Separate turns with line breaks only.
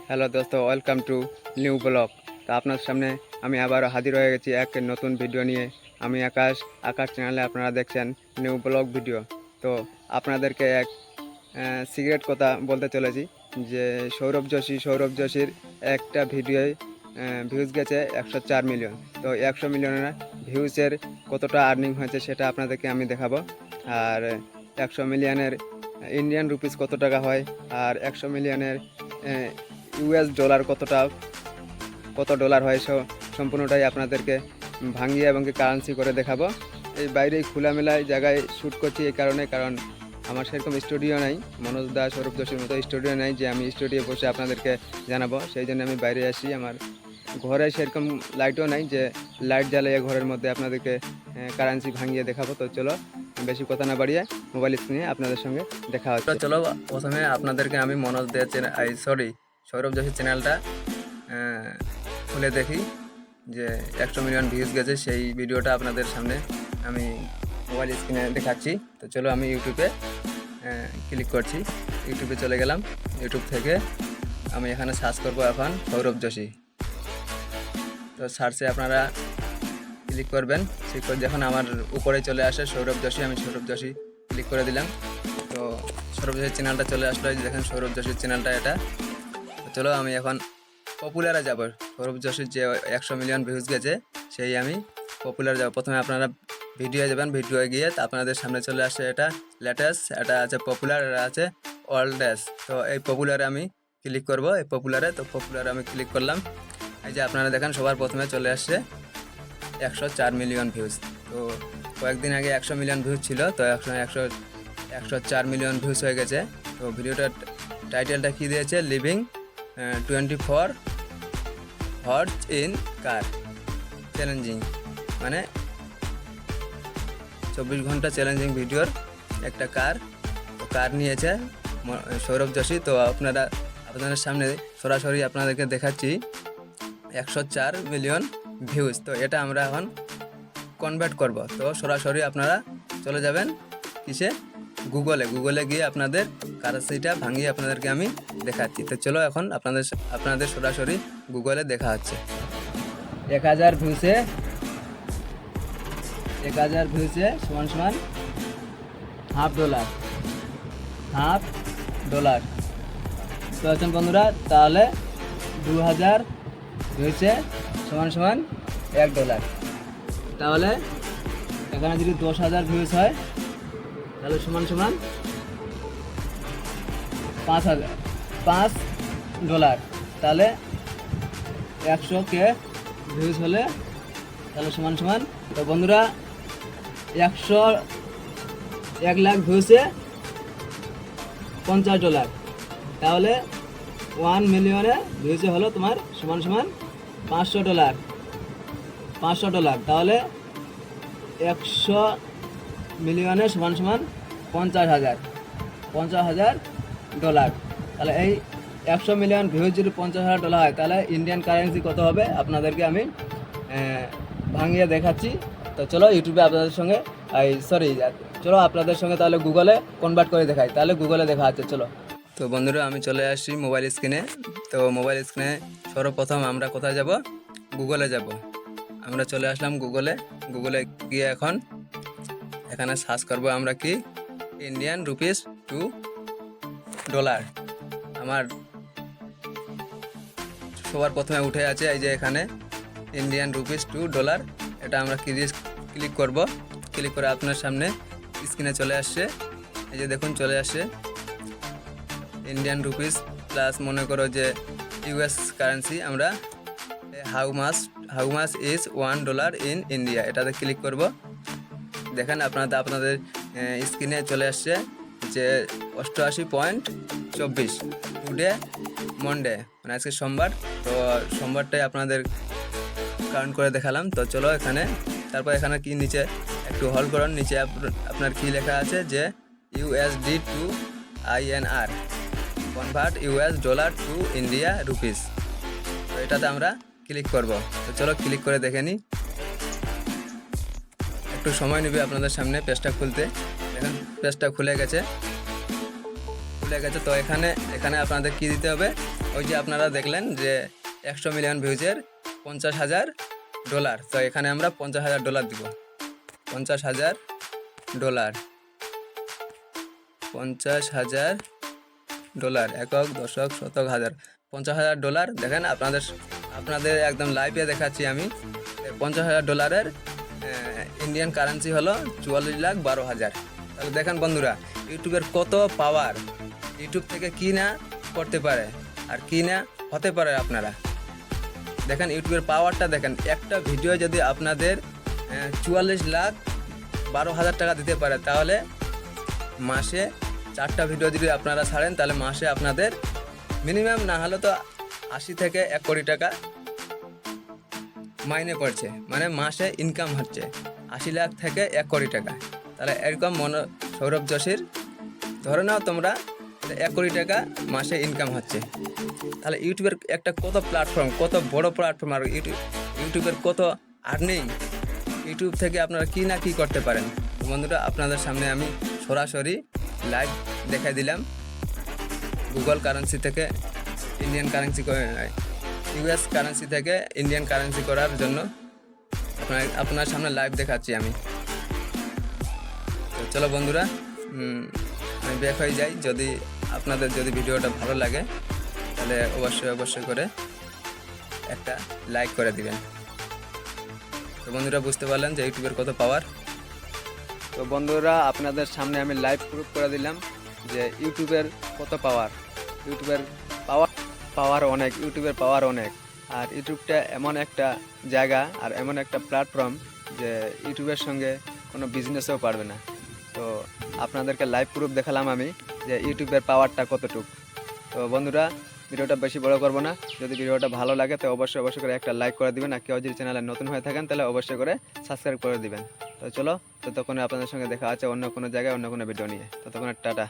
Hello দোস্ত, welcome to new blog. তো আপনার সামনে আমি আবারও হাজির হয়ে গেছি এক নতুন ভিডিও নিয়ে। আমি আকাশ চ্যানেলে আপনারা দেখছেন নিউ ব্লগ ভিডিও। তো আপনাদেরকে এক সিক্রেট কথা বলতে চলেছি যে সৌরভ যোশীর একটা ভিডিওয় ভিউজ গেছে 104 মিলিয়ন। তো 100 মিলিয়নের ভিউজের কতটা আর্নিং হয়েছে সেটা আপনাদেরকে আমি দেখাবো। আর 100 মিলিয়নের ইন্ডিয়ান রুপিস কত টাকা হয়, আর 100 মিলিয়নের ইউএস ডলার কত ডলার হয়, সম্পূর্ণটাই আপনাদেরকে ভাঙিয়ে এবং কারেন্সি করে দেখাবো। এই বাইরে খোলামেলায় জায়গায় শ্যুট করছি এই কারণ আমার সেরকম স্টুডিও নাই, মনোজ দা সৌরভ যোশীর মতো স্টুডিও নাই যে আমি স্টুডিও বসে আপনাদেরকে জানাবো। সেই জন্য আমি বাইরে আসি। আমার ঘরে সেরকম লাইটও নাই যে লাইট জ্বালিয়ে ঘরের মধ্যে আপনাদেরকে কারেন্সি ভাঙিয়ে দেখাবো। তো চলো বেশি কথা না বাড়িয়ে মোবাইল স্ক্রিনে আপনাদের সঙ্গে দেখা হচ্ছে। চলো প্রথমে আপনাদেরকে আমি মনোজ দে সৌরভ যোশীর চ্যানেলটা খুলে দেখি যে 100 মিলিয়ন ভিউজ গেছে। সেই ভিডিওটা আপনাদের সামনে আমি মোবাইল স্ক্রিনে দেখাচ্ছি। তো চলো আমি ইউটিউবে ক্লিক করছি। ইউটিউবে চলে গেলাম। ইউটিউব থেকে আমি এখানে সার্চ করব এখন সৌরভ যোশী। তো সার্চে আপনারা ক্লিক করবেন। যখন আমার উপরে চলে আসে সৌরভ যোশী, আমি সৌরভ যোশী ক্লিক করে দিলাম। তো সৌরভ যোশীর চ্যানেলটা চলে আসলো। দেখেন সৌরভ যোশীর চ্যানেলটা এটা। তো চলো আমি এখন পপুলারে যাব। সৌরভ যোশীর যে 100 মিলিয়ন ভিউজ গেছে সেই আমি পপুলার যাব। প্রথমে আপনারা ভিডিও যাবেন, ভিডিও গিয়ে আপনাদের সামনে চলে আসে এটা লেটেস্ট, এটা আছে পপুলার, এটা আছে ওল্ডেস্ট। তো এই পপুলারে আমি ক্লিক করব। এই পপুলারে আমি ক্লিক করলাম। এই যে আপনারা দেখেন সবার প্রথমে চলে আসছে 104 মিলিয়ন ভিউজ। তো কয়েকদিন আগে 100 মিলিয়ন ভিউজ ছিল, তো 104 মিলিয়ন ভিউজ হয়ে গেছে। তো ভিডিওটার টাইটেলটা কী দিয়েছে, living 24 horse in car challenging, মানে 24 ঘন্টা চ্যালেঞ্জিং ভিডিওর একটা কার নিয়েছে সৌরভ যোশী। তো আপনাদের সামনে সরাসরি আপনাদেরকে দেখাচ্ছি 104 মিলিয়ন ভিউজ। তো এটা আমরা এখন কনভার্ট করব। তো সরাসরি আপনারা চলে যাবেন কিসে, গুগলে গিয়ে আপনাদের কারেন্সিটা ভাঙিয়ে আপনাদেরকে আমি দেখাচ্ছি। তো চলো এখন আপনাদের সরাসরি গুগলে দেখা হচ্ছে। 1000 ভিউসে সমান হাফ ডলার। তো আছেন বন্ধুরা, তাহলে 2000 ভিউসে সমান $1। তাহলে এখানে যদি 10,000 ভিউস হয় তাহলে সমান $5 তাহলে 100K ভিউজ হলে তাহলে সমান। তো বন্ধুরা 1 লাখ ভিউসে $50, তাহলে 1 মিলিয়নে ভিউসে হলো তোমার সমান $500। তাহলে 100 মিলিয়নে সমান $50,000। তাহলে এই 100 মিলিয়ন ভিউজ যদি $50,000 হয় তাহলে ইন্ডিয়ান কারেন্সি কত হবে আপনাদেরকে আমি ভাঙিয়ে দেখাচ্ছি। তো চলো ইউটিউবে আপনাদের সঙ্গে আপনাদের সঙ্গে তাহলে গুগলে কনভার্ট করে দেখাই। তাহলে গুগলে দেখা হচ্ছে। চলো। তো বন্ধুরা আমি চলে আসছি মোবাইল স্ক্রিনে। তো মোবাইল স্ক্রিনে সর্বপ্রথম আমরা কোথায় যাব, গুগলে যাব। আমরা চলে আসলাম গুগলে গিয়ে এখন এখানে সার্চ করবো আমরা কি, ইন্ডিয়ান রুপিস টু ডলার। আমার সবার প্রথমে উঠে আছে এই যে এখানে ইন্ডিয়ান রুপিস টু ডলার। এটা আমরা ক্লিক করব। ক্লিক করে আপনার সামনে স্ক্রিনে চলে আসছে। এই যে দেখুন চলে আসছে ইন্ডিয়ান রুপিস প্লাস মনে করো যে ইউএস কারেন্সি। আমরা how much is $1 in India, এটাতে ক্লিক করব। দেখেন আপনাদের স্ক্রিনে চলে আসছে যে 88.24 টুডে মন্ডে, মানে আজকে সোমবার। তো সোমবারটাই আপনাদের কাউন্ট করে দেখালাম। তো চলো তারপর এখানে কি নিচে একটু হল করুন। নিচে আপনার কি লেখা আছে যে USD to INR, convert $US to India rupees. তো এটাতে আমরা ক্লিক করব। তো চলো ক্লিক করে দেখে নিই। একটু সময় নেবে আপনাদের সামনে পেজটা খুলতে। এখন পেজটা খুলে গেছে।
খুলে গেছে। তো এখানে এখানে আপনাদের কি দিতে হবে, ওই যে আপনারা দেখলেন যে 100 মিলিয়ন ভিউজের $50,000। তো এখানে আমরা $50,000 দিব। $50,000, $50,000, একক, দশক, শতক, হাজার, $50,000। দেখেন আপনাদের একদম লাইভে দেখাচ্ছি আমি। $50,000 ইন্ডিয়ান কারেন্সি হলো 44,12,000। তাহলে দেখেন বন্ধুরা, ইউটিউবের কত পাওয়ার, ইউটিউব থেকে কি না করতে পারে আর কি না হতে পারে। আপনারা দেখেন ইউটিউবের পাওয়ারটা দেখেন। একটা ভিডিও যদি আপনাদের 44,12,000 টাকা দিতে পারে, তাহলে মাসে 4টা ভিডিও যদি আপনারা ছাড়েন, তাহলে মাসে আপনাদের মিনিমাম না হলে তো 80 থেকে 1 কোটি টাকা মাইনে পড়ছে, মানে মাসে ইনকাম হচ্ছে 80 লাখ থেকে 1 কোটি টাকা। তাহলে এরকম সৌরভ যোশীর ধরে নাও তোমরা 1 কোটি টাকা মাসে ইনকাম হচ্ছে। তাহলে ইউটিউবের একটা কত প্ল্যাটফর্ম, কত বড় প্ল্যাটফর্ম, আর ইউটিউবের কত আর্নিং, ইউটিউব থেকে আপনারা কি না কি করতে পারেন। বন্ধুরা, আপনাদের সামনে আমি সরাসরি লাইভ দেখাই দিলাম গুগল কারেন্সি থেকে ইন্ডিয়ান কারেন্সি, ইউএস কারেন্সি থেকে ইন্ডিয়ান কারেন্সি করার জন্য আপনার সামনে লাইভ দেখাচ্ছি আমি। তো চলো বন্ধুরা, আমি ব্যাক হয়ে যাই। আপনাদের যদি ভিডিওটা ভালো লাগে, তাহলে অবশ্যই করে একটা লাইক করে দিবেন। তো বন্ধুরা, বুঝতে পারলেন যে ইউটিউবের কত পাওয়ার।
তো বন্ধুরা, আপনাদের সামনে আমি লাইভ প্রুফ করে দিলাম যে ইউটিউবের কত পাওয়ার। ইউটিউবের পাওয়ার অনেক, ইউটিউবের পাওয়ার অনেক। আর ইউটিউবটা এমন একটা জায়গা আর এমন একটা প্ল্যাটফর্ম যে ইউটিউবের সঙ্গে কোনো বিজনেসও পারবে না। তো আপনাদেরকে লাইভ প্রুফ দেখালাম আমি যে ইউটিউবের পাওয়ারটা কতটুকু। তো বন্ধুরা, ভিডিওটা বেশি বড় করবো না। যদি ভিডিওটা ভালো লাগে তো অবশ্যই করে একটা লাইক করে দিবেন। আর কেউ যদি চ্যানেলে নতুন হয়ে থাকেন তাহলে অবশ্যই করে সাবস্ক্রাইব করে দিবেন। তো চলো, ততক্ষণে আপনাদের সঙ্গে দেখা আছে অন্য কোনো জায়গায় অন্য কোনো ভিডিও নিয়ে। ততক্ষণে টাটা।